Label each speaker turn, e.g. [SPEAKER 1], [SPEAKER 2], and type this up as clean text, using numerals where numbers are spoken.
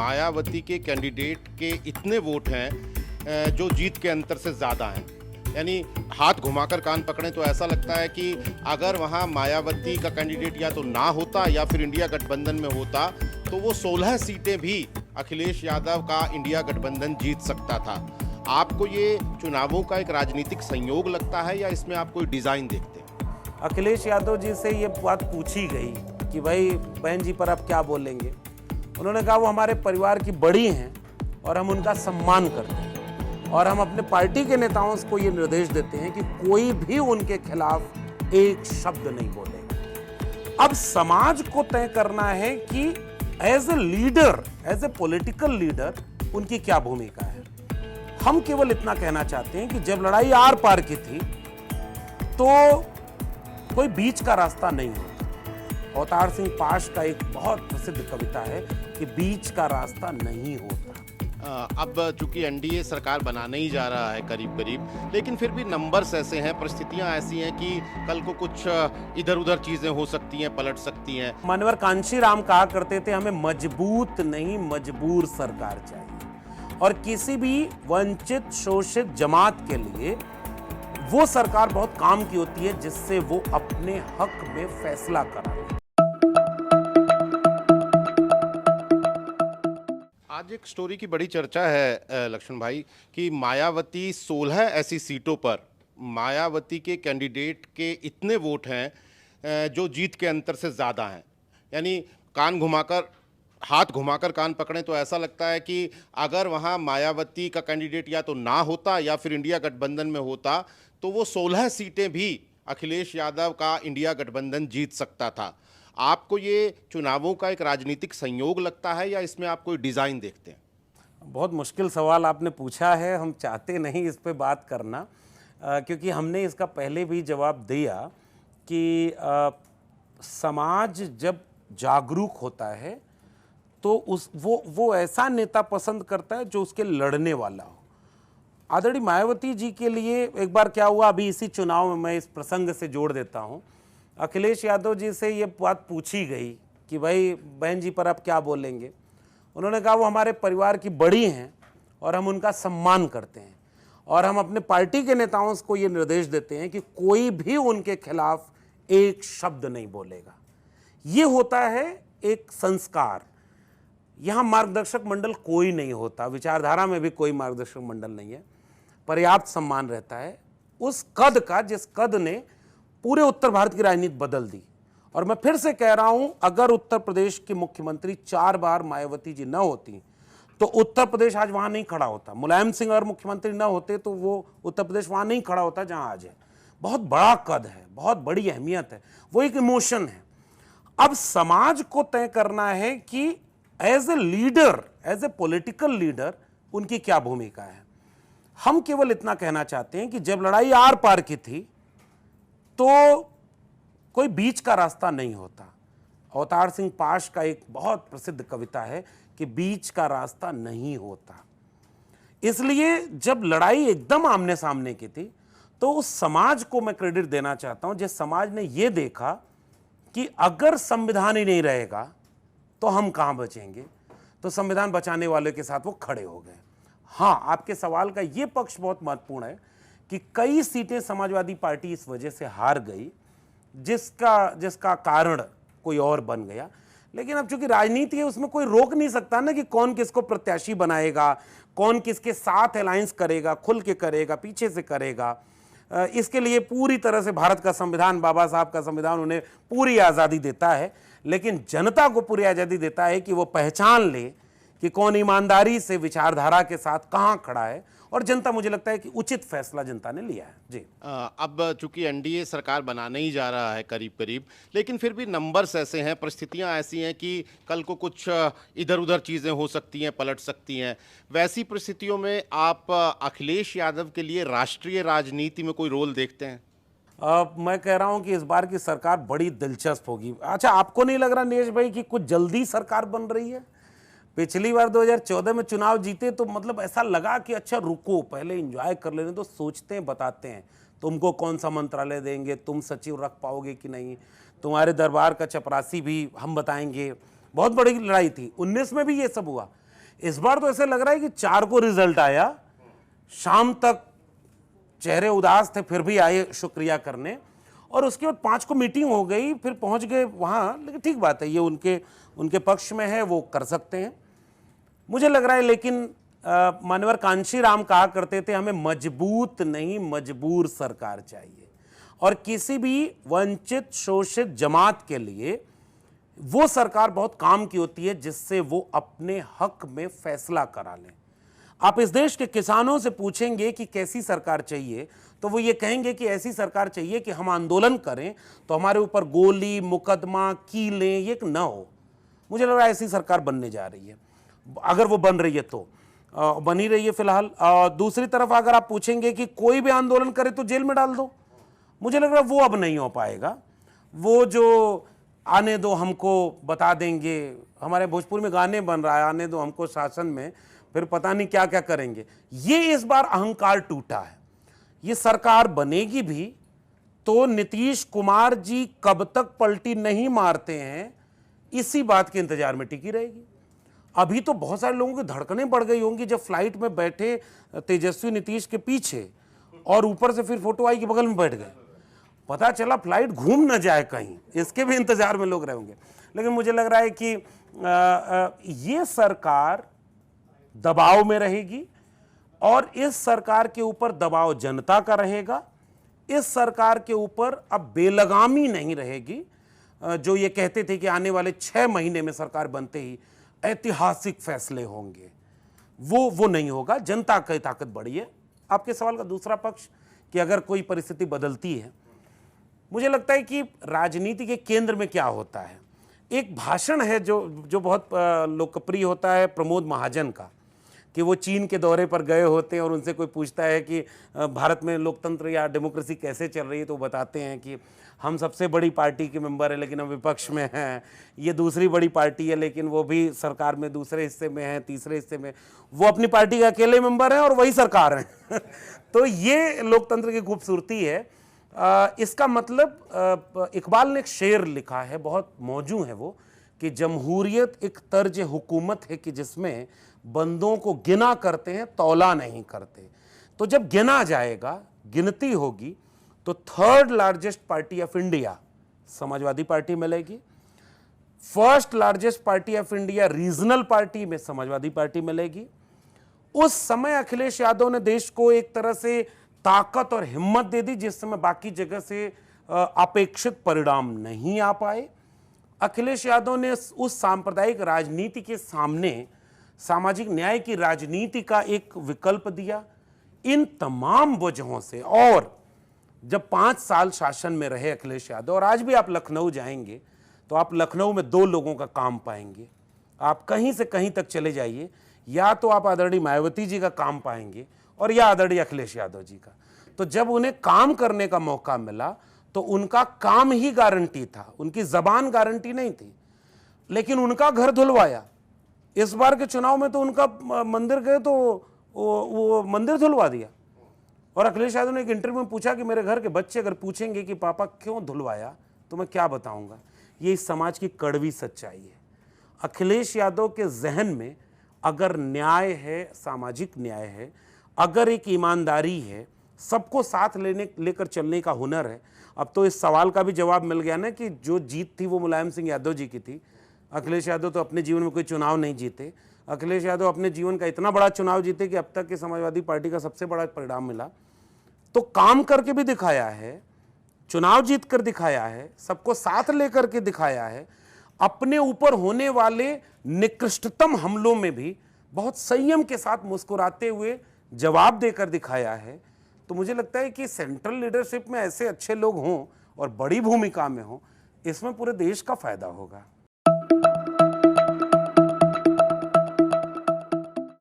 [SPEAKER 1] मायावती के कैंडिडेट के इतने वोट हैं जो जीत के अंतर से ज़्यादा हैं। यानी हाथ घुमाकर कान पकड़ें तो ऐसा लगता है कि अगर वहाँ मायावती का कैंडिडेट या तो ना होता या फिर इंडिया गठबंधन में होता तो वो 16 सीटें भी अखिलेश यादव का इंडिया गठबंधन जीत सकता था। आपको ये चुनावों का एक राजनीतिक संयोग लगता है या इसमें आप कोई डिज़ाइन देखते हैं?
[SPEAKER 2] अखिलेश यादव जी से ये बात पूछी गई कि भाई बहन जी पर आप क्या बोलेंगे। उन्होंने कहा वो हमारे परिवार की बड़ी हैं और हम उनका सम्मान करते हैं और हम अपने पार्टी के नेताओं को ये निर्देश देते हैं कि कोई भी उनके खिलाफ एक शब्द नहीं बोलेगा। अब समाज को तय करना है कि as a leader, as a political leader उनकी क्या भूमिका है। हम केवल इतना कहना चाहते हैं कि जब लड़ाई आर पार की थी तो कोई बीच का रास्ता नहीं होता। अवतार सिंह पाश का एक बहुत प्रसिद्ध कविता है कि बीच का रास्ता नहीं होता।
[SPEAKER 1] अब चूंकि एनडीए सरकार बनाने ही जा रहा है करीब करीब, लेकिन फिर भी नंबर्स ऐसे हैं, परिस्थितियां ऐसी हैं कि कल को कुछ इधर उधर चीजें हो सकती हैं, पलट सकती हैं।
[SPEAKER 2] मान्यवर कांशीराम कहा करते थे हमें मजबूत नहीं मजबूर सरकार चाहिए और किसी भी वंचित शोषित जमात के लिए वो सरकार बहुत काम की होती है जिससे वो अपने हक में फैसला कराए।
[SPEAKER 1] आज एक स्टोरी की बड़ी चर्चा है लक्ष्मण भाई कि मायावती 16 ऐसी सीटों पर मायावती के कैंडिडेट के इतने वोट हैं जो जीत के अंतर से ज़्यादा हैं। यानी हाथ घुमाकर कान पकड़ें तो ऐसा लगता है कि अगर वहाँ मायावती का कैंडिडेट या तो ना होता या फिर इंडिया गठबंधन में होता तो वो 16 सीटें भी अखिलेश यादव का इंडिया गठबंधन जीत सकता था। आपको ये चुनावों का एक राजनीतिक संयोग लगता है या इसमें आप कोई डिज़ाइन देखते हैं?
[SPEAKER 2] बहुत मुश्किल सवाल आपने पूछा है। हम चाहते नहीं इस पे बात करना क्योंकि हमने इसका पहले भी जवाब दिया कि समाज जब जागरूक होता है तो वो ऐसा नेता पसंद करता है जो उसके लड़ने वाला हो। आदरणीय मायावती जी के लिए एक बार क्या हुआ, अभी इसी चुनाव में मैं इस प्रसंग से जोड़ देता हूँ। अखिलेश यादव जी से ये बात पूछी गई कि भाई बहन जी पर आप क्या बोलेंगे। उन्होंने कहा वो हमारे परिवार की बड़ी हैं और हम उनका सम्मान करते हैं और हम अपने पार्टी के नेताओं को ये निर्देश देते हैं कि कोई भी उनके खिलाफ एक शब्द नहीं बोलेगा। ये होता है एक संस्कार। यहाँ मार्गदर्शक मंडल कोई नहीं होता, विचारधारा में भी कोई मार्गदर्शक मंडल नहीं है। पर्याप्त सम्मान रहता है उस कद का जिस कद ने पूरे उत्तर भारत की राजनीति बदल दी। और मैं फिर से कह रहा हूं, अगर उत्तर प्रदेश की मुख्यमंत्री 4 बार मायावती जी न होती तो उत्तर प्रदेश आज वहां नहीं खड़ा होता। मुलायम सिंह अगर मुख्यमंत्री न होते तो वो उत्तर प्रदेश वहां नहीं खड़ा होता जहां आज है। बहुत बड़ा कद है, बहुत बड़ी अहमियत है, वो एक इमोशन है। अब समाज को तय करना है कि as a leader, as a political leader उनकी क्या भूमिका है। हम केवल इतना कहना चाहते हैं कि जब लड़ाई आर पार की थी तो कोई बीच का रास्ता नहीं होता। अवतार सिंह पाश का एक बहुत प्रसिद्ध कविता है कि बीच का रास्ता नहीं होता। इसलिए जब लड़ाई एकदम आमने सामने की थी तो उस समाज को मैं क्रेडिट देना चाहता हूं जिस समाज ने यह देखा कि अगर संविधान ही नहीं रहेगा तो हम कहां बचेंगे, तो संविधान बचाने वाले के साथ वो खड़े हो गए। हाँ, आपके सवाल का यह पक्ष बहुत महत्वपूर्ण है कि कई सीटें समाजवादी पार्टी इस वजह से हार गई जिसका कारण कोई और बन गया। लेकिन अब चूंकि राजनीति है उसमें कोई रोक नहीं सकता ना कि कौन किसको प्रत्याशी बनाएगा, कौन किसके साथ अलायंस करेगा, खुल के करेगा, पीछे से करेगा। इसके लिए पूरी तरह से भारत का संविधान, बाबा साहब का संविधान उन्हें पूरी आज़ादी देता है, लेकिन जनता को पूरी आज़ादी देता है कि वो पहचान ले कि कौन ईमानदारी से विचारधारा के साथ कहां खड़ा है। और जनता, मुझे लगता है कि उचित फैसला जनता ने लिया है। जी,
[SPEAKER 1] अब चूंकि एनडीए सरकार बनाने ही जा रहा है करीब करीब, लेकिन फिर भी नंबर्स ऐसे हैं, परिस्थितियां ऐसी हैं कि कल को कुछ इधर उधर चीज़ें हो सकती हैं, पलट सकती हैं। वैसी परिस्थितियों में आप अखिलेश यादव के लिए राष्ट्रीय राजनीति में कोई रोल देखते हैं?
[SPEAKER 2] मैं कह रहा हूं कि इस बार की सरकार बड़ी दिलचस्प होगी। अच्छा, आपको नहीं लग रहा नीरज भाई कि कुछ जल्दी सरकार बन रही है? पिछली बार 2014 में चुनाव जीते तो मतलब ऐसा लगा कि अच्छा रुको, पहले एंजॉय कर लेने तो, सोचते हैं, बताते हैं तुमको कौन सा मंत्रालय देंगे, तुम सचिव रख पाओगे कि नहीं, तुम्हारे दरबार का चपरासी भी हम बताएंगे। बहुत बड़ी लड़ाई थी। 19 में भी ये सब हुआ, इस बार तो ऐसे लग रहा है कि 4 को रिजल्ट आया, शाम तक चेहरे उदास थे, फिर भी आए शुक्रिया करने, और उसके बाद 5 को मीटिंग हो गई, फिर पहुंच गए वहां। लेकिन ठीक बात है, ये उनके पक्ष में है, वो कर सकते हैं, मुझे लग रहा है। लेकिन मान्यवर कांशीराम कहा करते थे, हमें मजबूत नहीं मजबूर सरकार चाहिए, और किसी भी वंचित शोषित जमात के लिए वो सरकार बहुत काम की होती है जिससे वो अपने हक में फैसला करा लें। आप इस देश के किसानों से पूछेंगे कि कैसी सरकार चाहिए, तो वो ये कहेंगे कि ऐसी सरकार चाहिए कि हम आंदोलन करें तो हमारे ऊपर गोली, मुकदमा, कीलें ये न हो। मुझे लग रहा है ऐसी सरकार बनने जा रही है, अगर वो बन रही है तो बनी रही है फिलहाल। दूसरी तरफ अगर आप पूछेंगे कि कोई भी आंदोलन करे तो जेल में डाल दो, मुझे लग रहा है वो अब नहीं हो पाएगा। वो जो आने दो हमको बता देंगे, हमारे भोजपुर में गाने बन रहा है, आने दो हमको शासन में, फिर पता नहीं क्या क्या करेंगे, ये इस बार अहंकार टूटा है। ये सरकार बनेगी भी तो नीतीश कुमार जी कब तक पलटी नहीं मारते हैं, इसी बात के इंतजार में टिकी रहेगी। अभी तो बहुत सारे लोगों की धड़कनें बढ़ गई होंगी जब फ्लाइट में बैठे तेजस्वी नीतीश के पीछे, और ऊपर से फिर फोटो आई कि बगल में बैठ गए, पता चला फ्लाइट घूम न जाए कहीं, इसके भी इंतजार में लोग रहेंगे। लेकिन मुझे लग रहा है कि ये सरकार दबाव में रहेगी, और इस सरकार के ऊपर दबाव जनता का रहेगा। इस सरकार के ऊपर अब बेलगामी नहीं रहेगी। जो ये कहते थे कि आने वाले 6 महीने में सरकार बनते ही ऐतिहासिक फैसले होंगे, वो नहीं होगा। जनता की ताकत बढ़ी है। आपके सवाल का दूसरा पक्ष कि अगर कोई परिस्थिति बदलती है, मुझे लगता है कि राजनीति के केंद्र में क्या होता है। एक भाषण है जो बहुत लोकप्रिय होता है प्रमोद महाजन का, कि वो चीन के दौरे पर गए होते हैं और उनसे कोई पूछता है कि भारत में लोकतंत्र या डेमोक्रेसी कैसे चल रही है, तो वो बताते हैं कि हम सबसे बड़ी पार्टी के मेंबर हैं लेकिन हम विपक्ष में हैं, ये दूसरी बड़ी पार्टी है लेकिन वो भी सरकार में दूसरे हिस्से में है, तीसरे हिस्से में, वो अपनी पार्टी के अकेले मेंबर हैं और वही सरकार हैं। तो ये लोकतंत्र की खूबसूरती है। इसका मतलब इकबाल ने एक शेर लिखा है, बहुत मौजू है वो, कि जमहूरियत एक तर्ज हुकूमत है कि जिसमें बंदों को गिना करते हैं, तौला नहीं करते। तो जब गिना जाएगा, गिनती होगी, तो 3rd largest party of India Samajwadi party मिलेगी, 1st largest party of India regional party में समाजवादी पार्टी मिलेगी। उस समय अखिलेश यादव ने देश को एक तरह से ताकत और हिम्मत दे दी जिस समय बाकी जगह से अपेक्षित परिणाम नहीं आ पाए। अखिलेश यादव ने उस सांप्रदायिक राजनीति के सामने सामाजिक न्याय की राजनीति का एक विकल्प दिया। इन तमाम वजहों से, और जब 5 साल शासन में रहे अखिलेश यादव, और आज भी आप लखनऊ जाएंगे तो आप लखनऊ में 2 लोगों का काम पाएंगे। आप कहीं से कहीं तक चले जाइए, या तो आप आदरणीय मायावती जी का काम पाएंगे और या आदरणीय अखिलेश यादव जी का। तो जब उन्हें काम करने का मौका मिला तो उनका काम ही गारंटी था, उनकी जबान गारंटी नहीं थी, लेकिन उनका घर धुलवाया। इस बार के चुनाव में तो उनका मंदिर गए तो वो मंदिर धुलवा दिया। और अखिलेश यादव ने एक इंटरव्यू में पूछा कि मेरे घर के बच्चे अगर पूछेंगे कि पापा क्यों धुलवाया तो मैं क्या बताऊंगा। ये इस समाज की कड़वी सच्चाई है। अखिलेश यादव के जहन में अगर न्याय है, सामाजिक न्याय है, अगर एक ईमानदारी है, सबको साथ लेकर चलने का हुनर है। अब तो इस सवाल का भी जवाब मिल गया ना कि जो जीत थी वो मुलायम सिंह यादव जी की थी। अखिलेश यादव तो अपने जीवन में कोई चुनाव नहीं जीते। अखिलेश यादव अपने जीवन का इतना बड़ा चुनाव जीते कि अब तक के समाजवादी पार्टी का सबसे बड़ा परिणाम मिला। तो काम करके भी दिखाया है, चुनाव जीत कर दिखाया है, सबको साथ लेकर के दिखाया है, अपने ऊपर होने वाले निकृष्टतम हमलों में भी बहुत संयम के साथ मुस्कुराते हुए जवाब देकर दिखाया है। तो मुझे लगता है कि सेंट्रल लीडरशिप में ऐसे अच्छे लोग हों और बड़ी भूमिका में हों, इसमें पूरे देश का फायदा होगा।